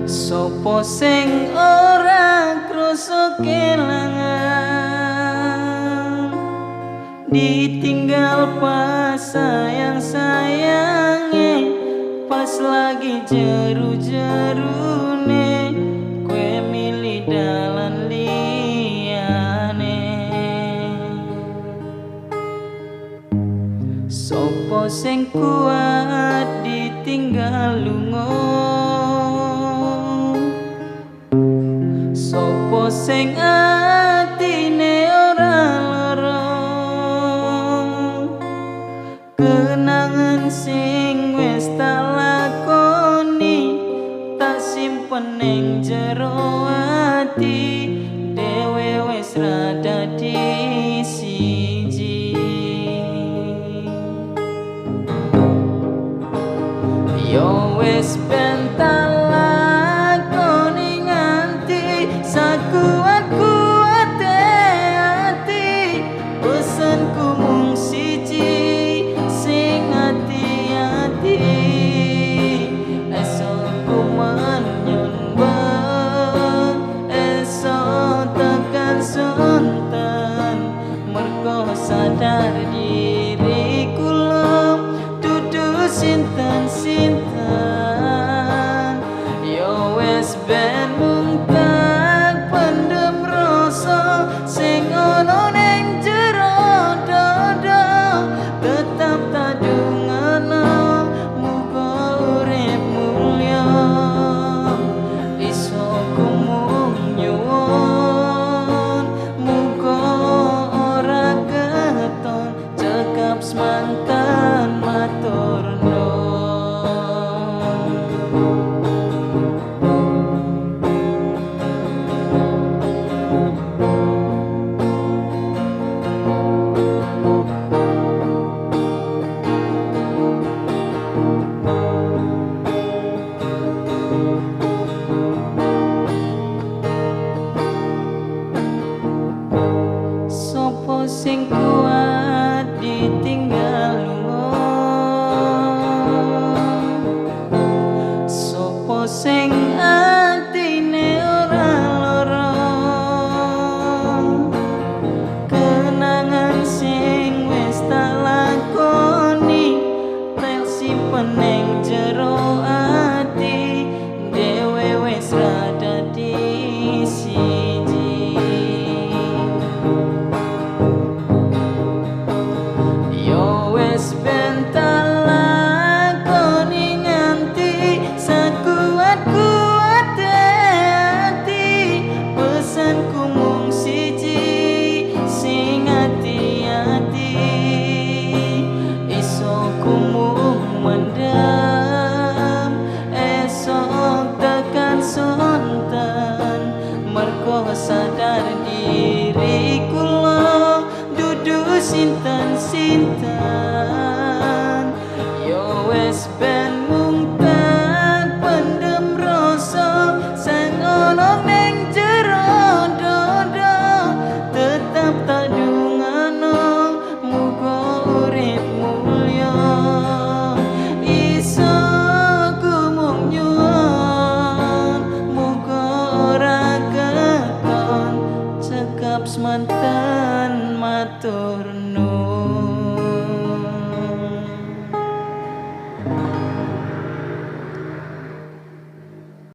Sopo sing ora krasa kelangan, ditinggal pas sayang-sayange, pas lagi jeru-jerune kue milih dalan liyane. Sopo sing kuat ditinggal lunga, sopo sing atine ora lara, kenangan sing wis tak lakoni tak simpen ning jero ati, dhewe wis ra dadi siji. Yo wis ben tak lakoni nganti sakuat-kuate ati, pesenku mung siji sing ati-ati, esok ku manyun bang, esok tekan sonten, mergo sadar diri kula dudu sinten-sinten. Yo wis ben mung tak pendem rasa sing ono ning jero dada, tetap tak dungana muga urip mulya, iso ku mung nyuwun muga ora keton cekap semanten matur nuwun. Sopo sing kuat ditinggal lunga, sopo sing atine ora lara, kenangan sing wis tak lakoni tak simpen ning jero ati, dhewe wis ra dadi siji. Yo wis ben tak lakoni nganti sakuat-kuate ati, pesanku mung siji sing ati-ati, iso ku mung mendam, esok tekan sonten, mergo sadar diri kula dudu sinten-sinten. Yo wis ben mung tak pendem rasa sing ono ning jero dada, tetap tak dungana muga urip mulya, iso ku mung nyuwun muga ora keton cekap semanten matur nuwun.